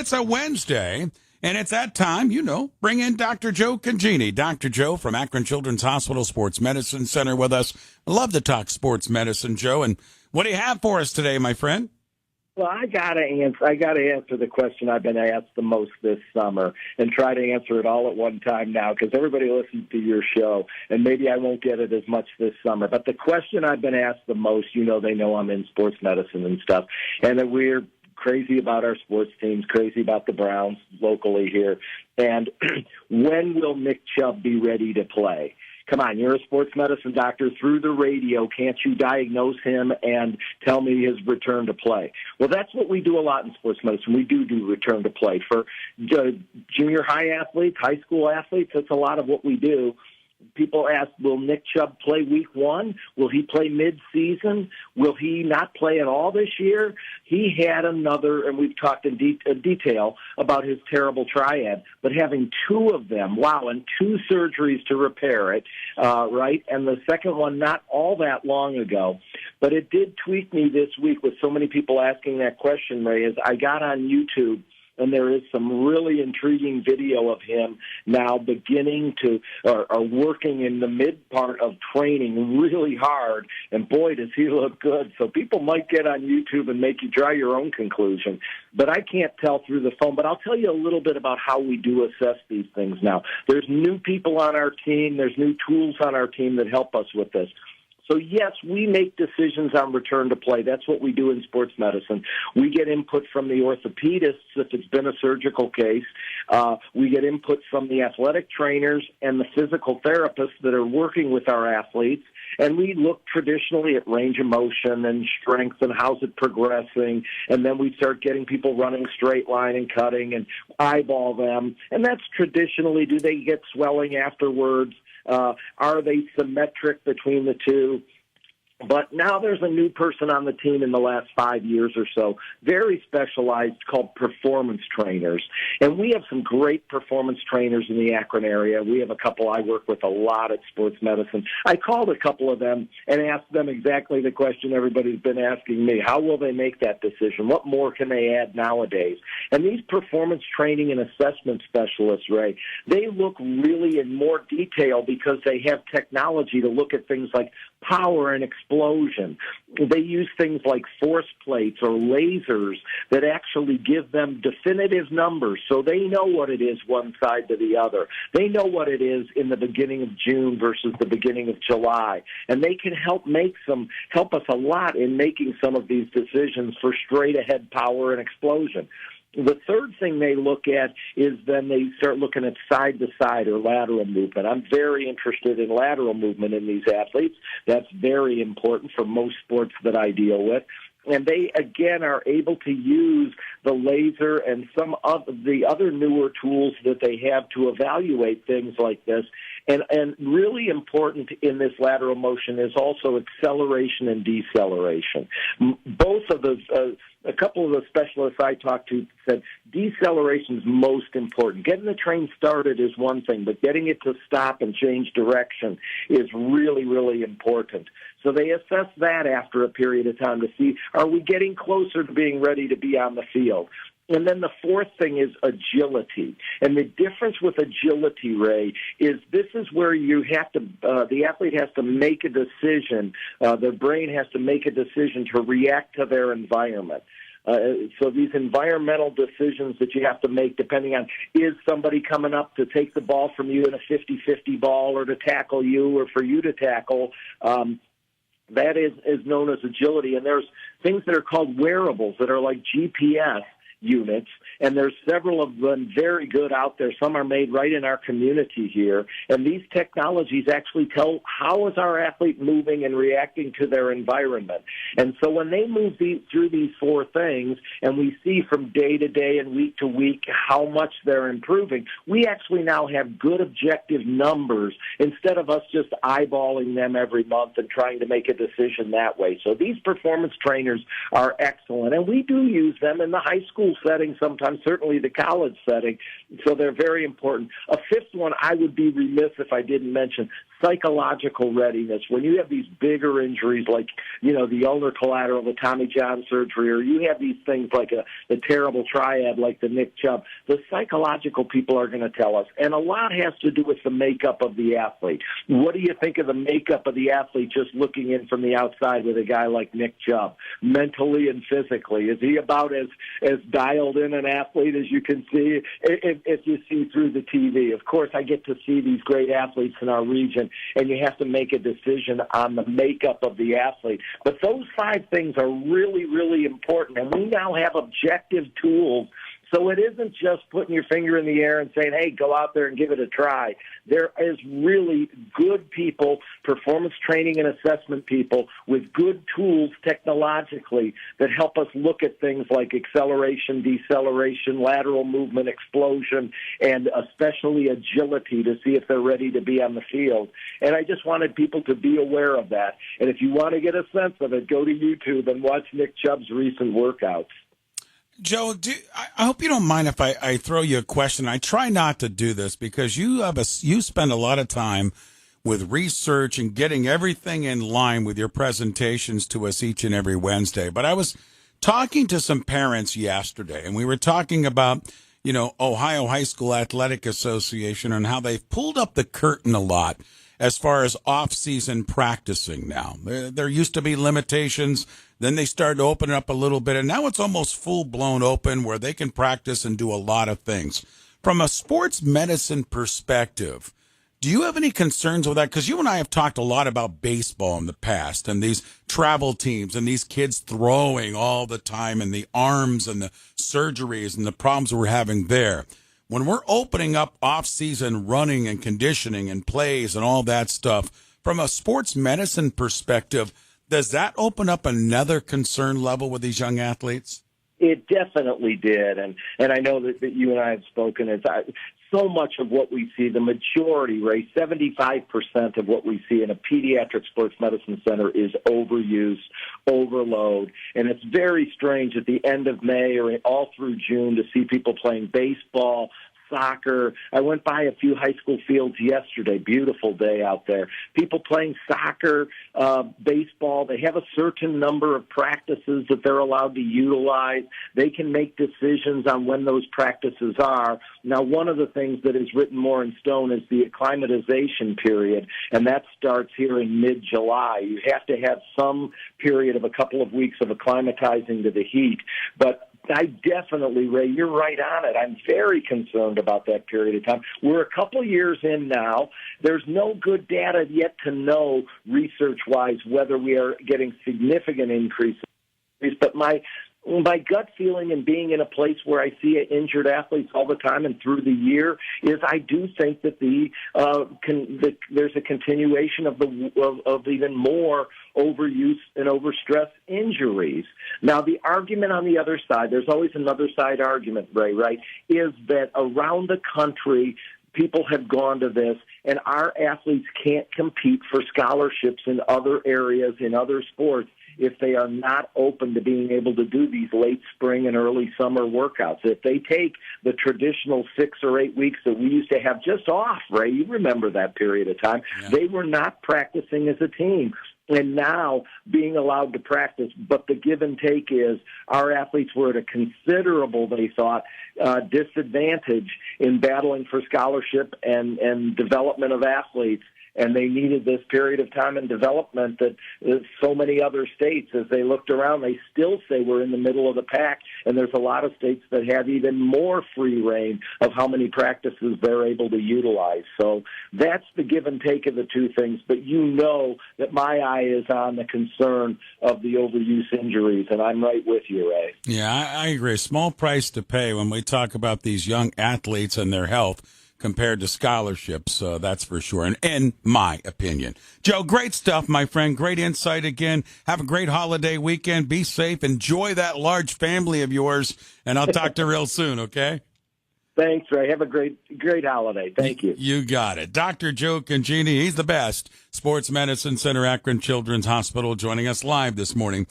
It's a Wednesday, and at that time, bring in Dr. Joe Congini. Dr. Joe from Akron Children's Hospital Sports Medicine Center with us. I love to talk sports medicine, Joe. And what do you have for us today, my friend? Well, I gotta answer the question I've been asked the most this summer, and try to answer it all at one time now, because everybody listens to your show, and maybe I won't get it as much this summer. But the question I've been asked the most, they know I'm in sports medicine and stuff, and that we're crazy about our sports teams, crazy about the Browns locally here. And when will Nick Chubb be ready to play? Come on, you're a sports medicine doctor. Through the radio, can't you diagnose him and tell me his return to play? Well, that's what we do a lot in sports medicine. We do return to play. For junior high athletes, high school athletes, that's a lot of what we do. People ask, will Nick Chubb play week one? Will he play mid-season? Will he not play at all this year? He had another, and we've talked in detail about his terrible triad, but having two of them, and two surgeries to repair it, right? And the second one not all that long ago. But it did tweak me this week with so many people asking that question, Ray, as I got on YouTube. And there is some really intriguing video of him now beginning to, or working in the mid part of training really hard. And boy, does he look good. So people might get on YouTube and make you draw your own conclusion. But I can't tell through the phone. But I'll tell you a little bit about how we do assess these things now. There's new people on our team. There's new tools on our team that help us with this. So, yes, we make decisions on return to play. That's what we do in sports medicine. We get input from the orthopedists if it's been a surgical case. We get input from the athletic trainers and the physical therapists that are working with our athletes. And we look traditionally at range of motion and strength and how's it progressing. And then we start getting people running straight line and cutting and eyeball them. And that's traditionally, do they get swelling afterwards? Are they symmetric between the two? But now there's a new person on the team in the last 5 years or so, very specialized, called performance trainers. And we have some great performance trainers in the Akron area. We have a couple I work with a lot at sports medicine. I called a couple of them and asked them exactly the question everybody's been asking me. How will they make that decision? What more can they add nowadays? And these performance training and assessment specialists, Ray, they look really in more detail because they have technology to look at things like power and explosion. They use things like force plates or lasers that actually give them definitive numbers, so they know what it is one side to the other. They know what it is in the beginning of June versus the beginning of July, and they can help us a lot in making some of these decisions for straight-ahead power and explosion. The third thing they look at is then they start looking at side-to-side or lateral movement. I'm very interested in lateral movement in these athletes. That's very important for most sports that I deal with. And they, again, are able to use the laser and some of the other newer tools that they have to evaluate things like this. And really important in this lateral motion is also acceleration and deceleration. Both of those, a couple of the specialists I talked to said deceleration is most important. Getting the train started is one thing, but getting it to stop and change direction is really, really important. So they assess that after a period of time to see, are we getting closer to being ready to be on the field? And then the fourth thing is agility. And the difference with agility, Ray, is this is where you have to, the athlete has to make a decision, their brain has to make a decision to react to their environment. So these environmental decisions that you have to make depending on, is somebody coming up to take the ball from you in a 50-50 ball or to tackle you or for you to tackle, that is known as agility. And there's things that are called wearables that are like GPS units, and there's several of them very good out there. Some are made right in our community here, and these technologies actually tell how is our athlete moving and reacting to their environment. And so when they move through these four things, and we see from day to day and week to week how much they're improving, we actually now have good objective numbers instead of us just eyeballing them every month and trying to make a decision that way. So these performance trainers are excellent, and we do use them in the high school setting sometimes time, certainly the college setting. So they're very important. A fifth one I would be remiss if I didn't mention, psychological readiness. When you have these bigger injuries like, the ulnar collateral, the Tommy John surgery, or you have these things like the terrible triad like the Nick Chubb, the psychological people are going to tell us. And a lot has to do with the makeup of the athlete. What do you think of the makeup of the athlete just looking in from the outside with a guy like Nick Chubb, mentally and physically? Is he about as dialed in an athlete as you can see if you see through the TV? Of course, I get to see these great athletes in our region, and you have to make a decision on the makeup of the athlete. But those 5 things are really, really important, and we now have objective tools. So it isn't just putting your finger in the air and saying, hey, go out there and give it a try. There is really good people, performance training and assessment people, with good tools technologically that help us look at things like acceleration, deceleration, lateral movement, explosion, and especially agility to see if they're ready to be on the field. And I just wanted people to be aware of that. And if you want to get a sense of it, go to YouTube and watch Nick Chubb's recent workouts. Joe, I hope you don't mind if I throw you a question. I try not to do this because you spend a lot of time with research and getting everything in line with your presentations to us each and every Wednesday. But I was talking to some parents yesterday, and we were talking about, Ohio High School Athletic Association and how they've pulled up the curtain a lot as far as off-season practicing now. There used to be limitations. Then they started to open it up a little bit, and now it's almost full-blown open where they can practice and do a lot of things. From a sports medicine perspective, do you have any concerns with that? Because you and I have talked a lot about baseball in the past and these travel teams and these kids throwing all the time and the arms and the surgeries and the problems we're having there. When we're opening up off-season running and conditioning and plays and all that stuff, from a sports medicine perspective, does that open up another concern level with these young athletes? It definitely did, and I know that you and I have spoken. So much of what we see, the majority, Ray, 75% of what we see in a pediatric sports medicine center is overuse, overload, and it's very strange at the end of May or all through June to see people playing baseball, soccer. I went by a few high school fields yesterday. Beautiful day out there. People playing soccer, baseball. They have a certain number of practices that they're allowed to utilize. They can make decisions on when those practices are. Now, one of the things that is written more in stone is the acclimatization period, and that starts here in mid-July. You have to have some period of a couple of weeks of acclimatizing to the heat. But I definitely, Ray, you're right on it. I'm very concerned about that period of time. We're a couple years in now. There's no good data yet to know research-wise whether we are getting significant increases. But my gut feeling and being in a place where I see injured athletes all the time and through the year is I do think that there's a continuation of even more overuse and overstress injuries. Now, the argument on the other side, there's always another side argument, Ray, right, is that around the country, people have gone to this, and our athletes can't compete for scholarships in other areas, in other sports, if they are not open to being able to do these late spring and early summer workouts. If they take the traditional 6 or 8 weeks that we used to have just off, Ray, you remember that period of time, They were not practicing as a team. And now being allowed to practice, but the give and take is our athletes were at a considerable, they thought, disadvantage in battling for scholarship and development of athletes. And they needed this period of time and development that so many other states, as they looked around, they still say we're in the middle of the pack. And there's a lot of states that have even more free reign of how many practices they're able to utilize. So that's the give and take of the two things. But you know that my eye is on the concern of the overuse injuries, and I'm right with you, Ray. Yeah, I agree. Small price to pay when we talk about these young athletes and their health compared to scholarships, that's for sure, and in my opinion. Joe, great stuff, my friend. Great insight again. Have a great holiday weekend. Be safe. Enjoy that large family of yours, and I'll talk to you real soon, okay? Thanks, Ray. Have a great holiday. Thank you. You got it. Dr. Joe Congini, he's the best. Sports Medicine Center, Akron Children's Hospital, joining us live this morning